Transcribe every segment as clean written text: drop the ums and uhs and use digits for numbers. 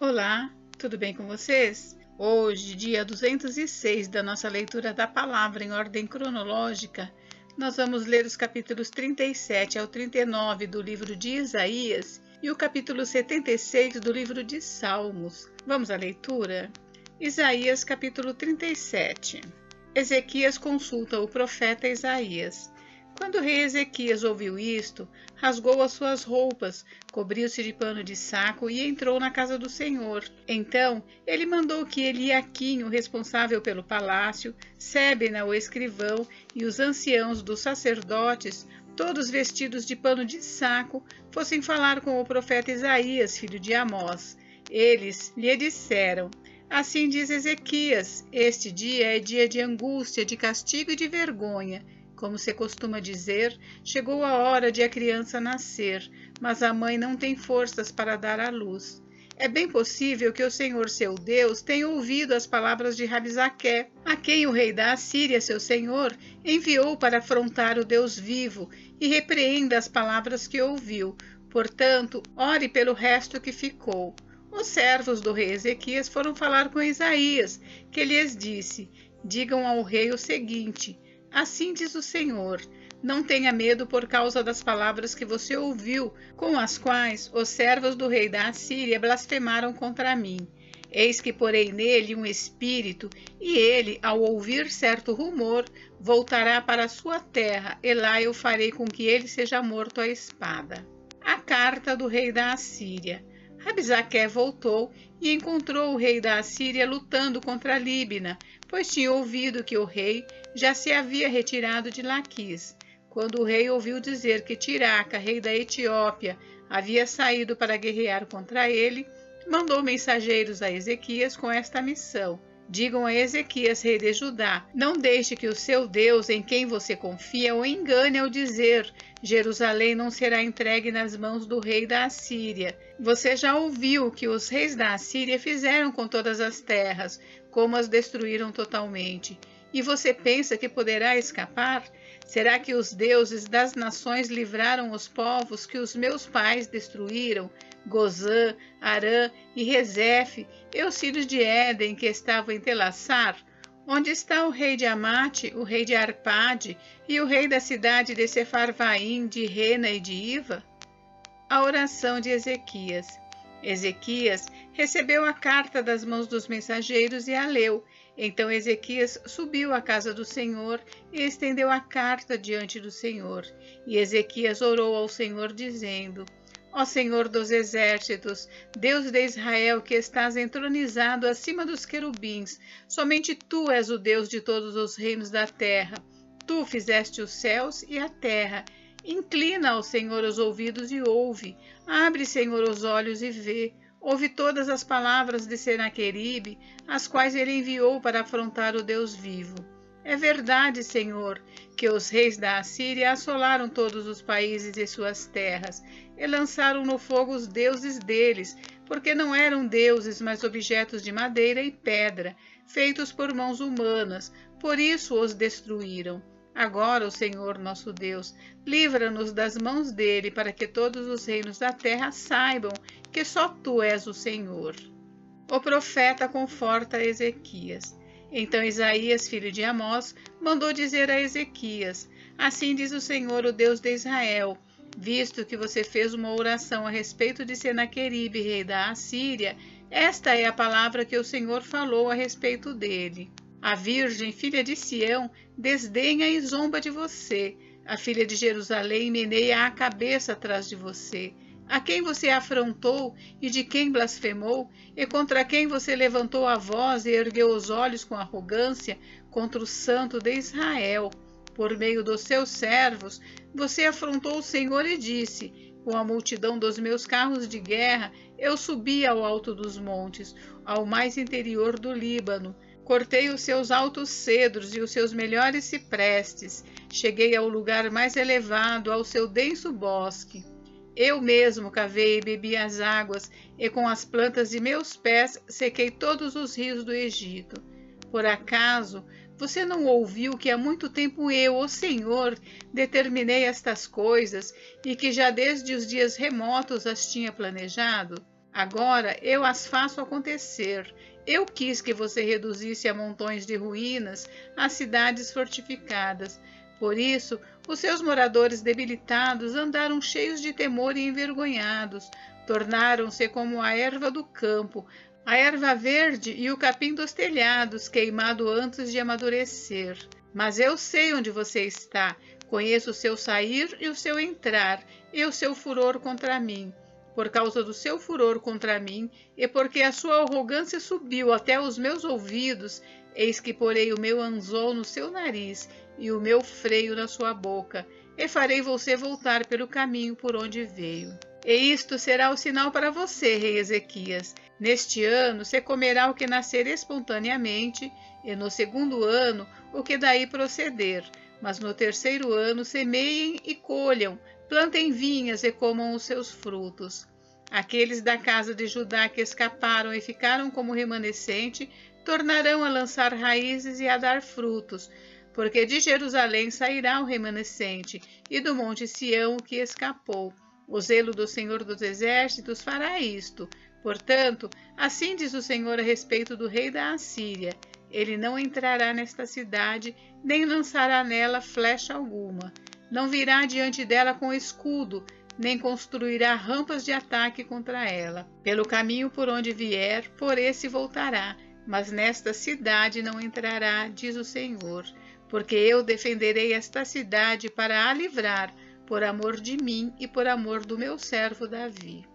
Olá, tudo bem com vocês? Hoje, dia 206 da nossa leitura da palavra em ordem cronológica, nós vamos ler os capítulos 37 ao 39 do livro de Isaías e o capítulo 76 do livro de Salmos. Vamos à leitura? Isaías, capítulo 37. Ezequias consulta o profeta Isaías. Quando o rei Ezequias ouviu isto, rasgou as suas roupas, cobriu-se de pano de saco e entrou na casa do Senhor. Então, ele mandou que Eliaquim, o responsável pelo palácio, Sebna, o escrivão, e os anciãos dos sacerdotes, todos vestidos de pano de saco, fossem falar com o profeta Isaías, filho de Amós. Eles lhe disseram: Assim diz Ezequias, este dia é dia de angústia, de castigo e de vergonha. Como se costuma dizer, chegou a hora de a criança nascer, mas a mãe não tem forças para dar à luz. É bem possível que o Senhor seu Deus tenha ouvido as palavras de Rabsaqué, a quem o rei da Assíria, seu senhor, enviou para afrontar o Deus vivo, e repreenda as palavras que ouviu. Portanto, ore pelo resto que ficou. Os servos do rei Ezequias foram falar com Isaías, que lhes disse: Digam ao rei o seguinte: Assim diz o Senhor, não tenha medo por causa das palavras que você ouviu, com as quais os servos do rei da Assíria blasfemaram contra mim. Eis que porei nele um espírito, e ele, ao ouvir certo rumor, voltará para a sua terra, e lá eu farei com que ele seja morto à espada. A carta do rei da Assíria. Rabsaqué voltou e encontrou o rei da Assíria lutando contra Líbina, pois tinha ouvido que o rei já se havia retirado de Laquis. Quando o rei ouviu dizer que Tiraca, rei da Etiópia, havia saído para guerrear contra ele, mandou mensageiros a Ezequias com esta missão: Digam a Ezequias, rei de Judá, não deixe que o seu Deus, em quem você confia, o engane ao dizer: Jerusalém não será entregue nas mãos do rei da Assíria. Você já ouviu o que os reis da Assíria fizeram com todas as terras, como as destruíram totalmente. E você pensa que poderá escapar? Será que os deuses das nações livraram os povos que os meus pais destruíram? Gozã, Arã e Rezefe, e os filhos de Éden que estavam em Telassar? Onde está o rei de Amate, o rei de Arpade e o rei da cidade de Sefarvaim, de Rena e de Iva? A oração de Ezequias. Ezequias recebeu a carta das mãos dos mensageiros e a leu. Então Ezequias subiu à casa do Senhor e estendeu a carta diante do Senhor. E Ezequias orou ao Senhor, dizendo: Ó Senhor dos exércitos, Deus de Israel, que estás entronizado acima dos querubins, somente Tu és o Deus de todos os reinos da terra. Tu fizeste os céus e a terra. Inclina ao Senhor os ouvidos e ouve. Abre, Senhor, os olhos e vê. Ouve todas as palavras de Senaqueribe, as quais ele enviou para afrontar o Deus vivo. É verdade, Senhor, que os reis da Assíria assolaram todos os países e suas terras, e lançaram no fogo os deuses deles, porque não eram deuses, mas objetos de madeira e pedra, feitos por mãos humanas, por isso os destruíram. Agora, ó Senhor nosso Deus, livra-nos das mãos dele, para que todos os reinos da terra saibam que só Tu és o Senhor. O profeta conforta Ezequias. Então Isaías, filho de Amós, mandou dizer a Ezequias: Assim diz o Senhor, o Deus de Israel, visto que você fez uma oração a respeito de Senaqueribe, rei da Assíria, esta é a palavra que o Senhor falou a respeito dele. A virgem, filha de Sião, desdenha e zomba de você. A filha de Jerusalém meneia a cabeça atrás de você. A quem você afrontou e de quem blasfemou, e contra quem você levantou a voz e ergueu os olhos com arrogância, contra o Santo de Israel. Por meio dos seus servos, você afrontou o Senhor e disse: Com a multidão dos meus carros de guerra, eu subi ao alto dos montes, ao mais interior do Líbano. Cortei os seus altos cedros e os seus melhores ciprestes. Cheguei ao lugar mais elevado, ao seu denso bosque. Eu mesmo cavei e bebi as águas, e com as plantas de meus pés sequei todos os rios do Egito. Por acaso, você não ouviu que há muito tempo eu, o Senhor, determinei estas coisas, e que já desde os dias remotos as tinha planejado? Agora eu as faço acontecer. Eu quis que você reduzisse a montões de ruínas as cidades fortificadas. Por isso, os seus moradores debilitados andaram cheios de temor e envergonhados. Tornaram-se como a erva do campo, a erva verde e o capim dos telhados, queimado antes de amadurecer. Mas eu sei onde você está, conheço o seu sair e o seu entrar, e o seu furor contra mim. Por causa do seu furor contra mim, e porque a sua arrogância subiu até os meus ouvidos, eis que porei o meu anzol no seu nariz e o meu freio na sua boca, e farei você voltar pelo caminho por onde veio. E isto será o sinal para você, rei Ezequias. Neste ano você comerá o que nascer espontaneamente, e no segundo ano o que daí proceder. Mas no terceiro ano semeiem e colham, plantem vinhas e comam os seus frutos. Aqueles da casa de Judá que escaparam e ficaram como remanescente, tornarão a lançar raízes e a dar frutos, porque de Jerusalém sairá o remanescente, e do monte Sião o que escapou. O zelo do Senhor dos Exércitos fará isto. Portanto, assim diz o Senhor a respeito do rei da Assíria: ele não entrará nesta cidade, nem lançará nela flecha alguma. Não virá diante dela com escudo, nem construirá rampas de ataque contra ela. Pelo caminho por onde vier, por esse voltará, mas nesta cidade não entrará, diz o Senhor, porque eu defenderei esta cidade para a livrar, por amor de mim e por amor do meu servo Davi.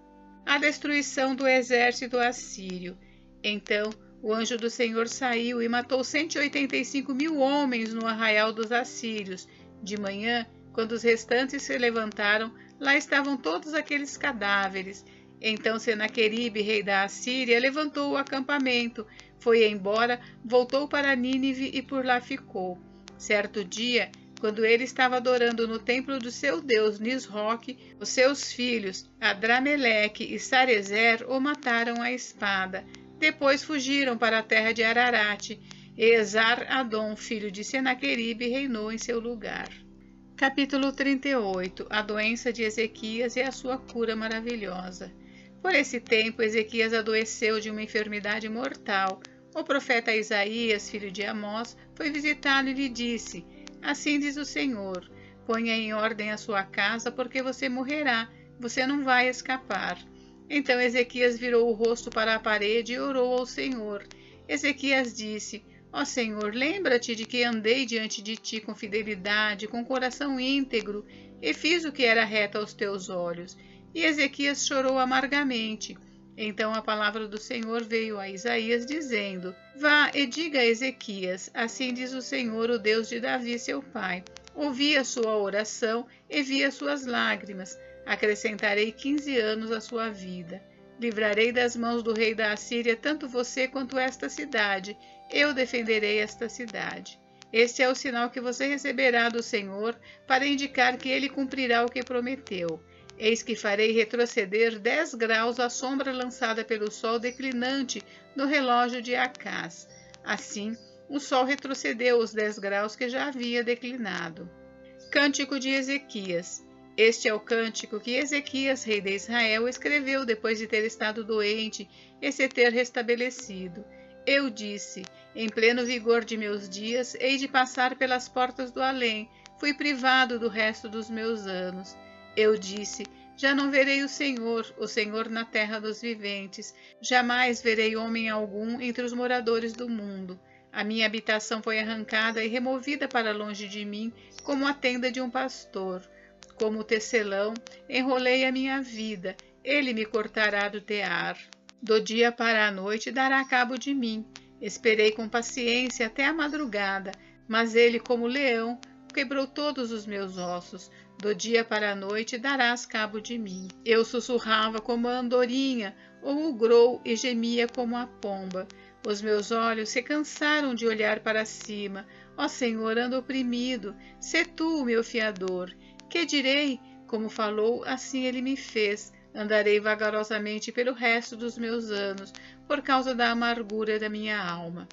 A destruição do exército assírio. Então o anjo do Senhor saiu e matou 185.000 homens no arraial dos assírios. De manhã, quando os restantes se levantaram, lá estavam todos aqueles cadáveres. Então Senaqueribe, rei da Assíria, levantou o acampamento, foi embora, voltou para Nínive e por lá ficou. Certo dia, quando ele estava adorando no templo do seu deus Nisroque, os seus filhos, Adrameleque e Sarezer, o mataram à espada. Depois fugiram para a terra de Ararate, e Esar-Adom, filho de Senaqueribe, reinou em seu lugar. Capítulo 38. A doença de Ezequias e a sua cura maravilhosa. Por esse tempo, Ezequias adoeceu de uma enfermidade mortal. O profeta Isaías, filho de Amós, foi visitá-lo e lhe disse: assim diz o Senhor, ponha em ordem a sua casa, porque você morrerá, você não vai escapar. Então Ezequias virou o rosto para a parede e orou ao Senhor. Ezequias disse: ó Senhor, lembra-te de que andei diante de ti com fidelidade, com coração íntegro, e fiz o que era reto aos teus olhos. E Ezequias chorou amargamente. Então a palavra do Senhor veio a Isaías, dizendo: vá e diga a Ezequias, assim diz o Senhor, o Deus de Davi, seu pai. Ouvi a sua oração e vi as suas lágrimas. Acrescentarei 15 anos à sua vida. Livrarei das mãos do rei da Assíria tanto você quanto esta cidade. Eu defenderei esta cidade. Este é o sinal que você receberá do Senhor, para indicar que ele cumprirá o que prometeu. Eis que farei retroceder 10 graus a sombra lançada pelo sol declinante no relógio de Acás. Assim, o sol retrocedeu os 10 graus que já havia declinado. Cântico de Ezequias. Este é o cântico que Ezequias, rei de Israel, escreveu depois de ter estado doente e se ter restabelecido. Eu disse: em pleno vigor de meus dias, hei de passar pelas portas do além, fui privado do resto dos meus anos. Eu disse: já não verei o Senhor na terra dos viventes, jamais verei homem algum entre os moradores do mundo. A minha habitação foi arrancada e removida para longe de mim, como a tenda de um pastor. Como tecelão, enrolei a minha vida, ele me cortará do tear. Do dia para a noite dará cabo de mim. Esperei com paciência até a madrugada, mas ele, como leão, quebrou todos os meus ossos. Do dia para a noite darás cabo de mim. Eu sussurrava como a andorinha, ou o grou, e gemia como a pomba. Os meus olhos se cansaram de olhar para cima. Ó Senhor, ando oprimido, sê tu o meu fiador. Que direi? Como falou, assim ele me fez. Andarei vagarosamente pelo resto dos meus anos, por causa da amargura da minha alma.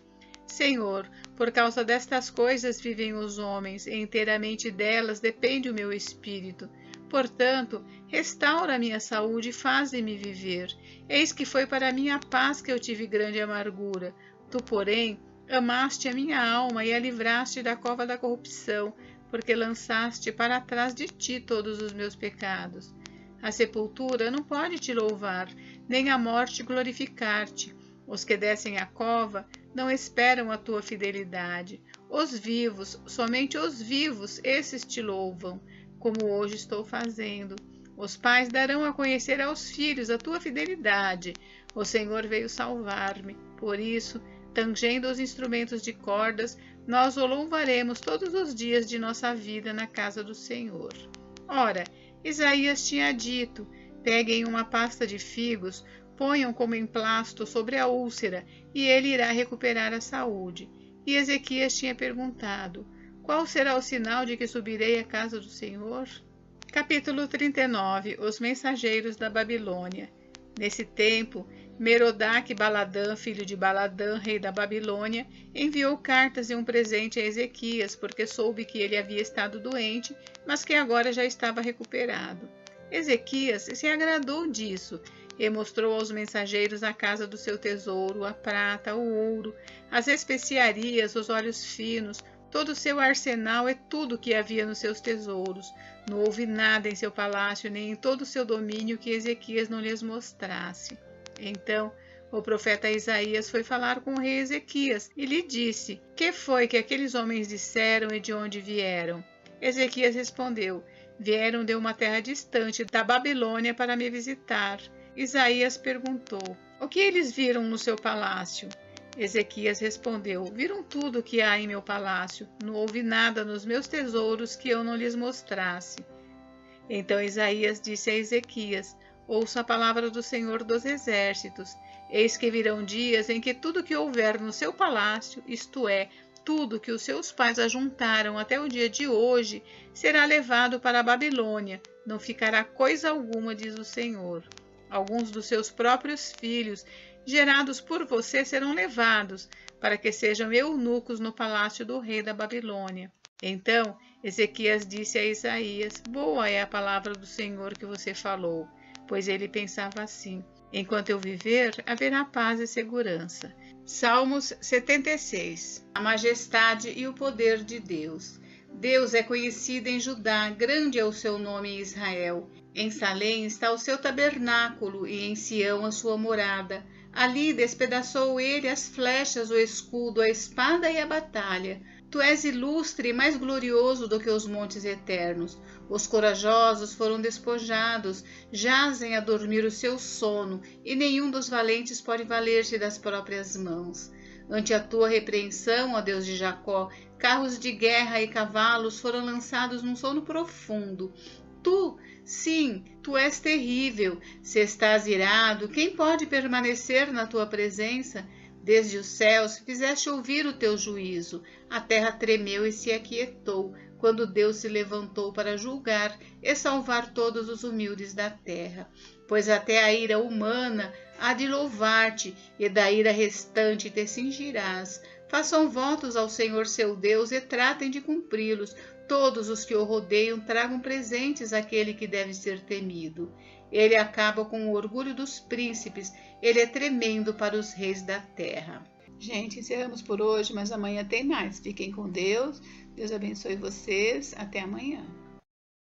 Senhor, por causa destas coisas vivem os homens, e inteiramente delas depende o meu espírito. portanto, restaura a minha saúde e faze-me viver. Eis que foi para a minha paz que eu tive grande amargura. Tu, porém, amaste a minha alma e a livraste da cova da corrupção, porque lançaste para trás de ti todos os meus pecados. A sepultura não pode te louvar, nem a morte glorificar-te. Os que descem à cova não esperam a tua fidelidade. Os vivos, somente os vivos, esses te louvam, como hoje estou fazendo. Os pais darão a conhecer aos filhos a tua fidelidade. O Senhor veio salvar-me. Por isso, tangendo os instrumentos de cordas, nós o louvaremos todos os dias de nossa vida na casa do Senhor. Ora, Isaías tinha dito: peguem uma pasta de figos, ponham como emplasto sobre a úlcera, e ele irá recuperar a saúde. E Ezequias tinha perguntado: qual será o sinal de que subirei à casa do Senhor? Capítulo 39. Os mensageiros da Babilônia. Nesse tempo, Merodach-Baladã, filho de Baladã, rei da Babilônia, enviou cartas e um presente a Ezequias, porque soube que ele havia estado doente, mas que agora já estava recuperado. Ezequias se agradou disso e mostrou aos mensageiros a casa do seu tesouro, a prata, o ouro, as especiarias, os óleos finos, todo o seu arsenal e tudo o que havia nos seus tesouros. Não houve nada em seu palácio, nem em todo o seu domínio que Ezequias não lhes mostrasse. Então, o profeta Isaías foi falar com o rei Ezequias e lhe disse: que foi que aqueles homens disseram e de onde vieram? Ezequias respondeu: vieram de uma terra distante da Babilônia para me visitar. Isaías perguntou: o que eles viram no seu palácio? Ezequias respondeu: viram tudo o que há em meu palácio. Não houve nada nos meus tesouros que eu não lhes mostrasse. Então Isaías disse a Ezequias: ouça a palavra do Senhor dos Exércitos. Eis que virão dias em que tudo que houver no seu palácio, isto é, tudo que os seus pais ajuntaram até o dia de hoje, será levado para a Babilônia. Não ficará coisa alguma, diz o Senhor. Alguns dos seus próprios filhos, gerados por você, serão levados, para que sejam eunucos no palácio do rei da Babilônia. Então Ezequias disse a Isaías: boa é a palavra do Senhor que você falou. Pois ele pensava assim: enquanto eu viver, haverá paz e segurança. Salmos 76. A majestade e o poder de Deus. Deus é conhecido em Judá, grande é o seu nome em Israel. Em Salém está o seu tabernáculo e em Sião a sua morada. Ali despedaçou ele as flechas, o escudo, a espada e a batalha. Tu és ilustre e mais glorioso do que os montes eternos. Os corajosos foram despojados, jazem a dormir o seu sono, e nenhum dos valentes pode valer-se das próprias mãos. Ante a tua repreensão, ó Deus de Jacó, carros de guerra e cavalos foram lançados num sono profundo. Tu, sim, tu és terrível. Se estás irado, quem pode permanecer na tua presença? Desde os céus fizeste ouvir o teu juízo. A terra tremeu e se aquietou, quando Deus se levantou para julgar e salvar todos os humildes da terra. Pois até a ira humana há de louvar-te, e da ira restante te cingirás. Façam votos ao Senhor seu Deus e tratem de cumpri-los. Todos os que o rodeiam tragam presentes àquele que deve ser temido. Ele acaba com o orgulho dos príncipes, ele é tremendo para os reis da terra. Gente, encerramos por hoje, mas amanhã tem mais. Fiquem com Deus, Deus abençoe vocês, até amanhã.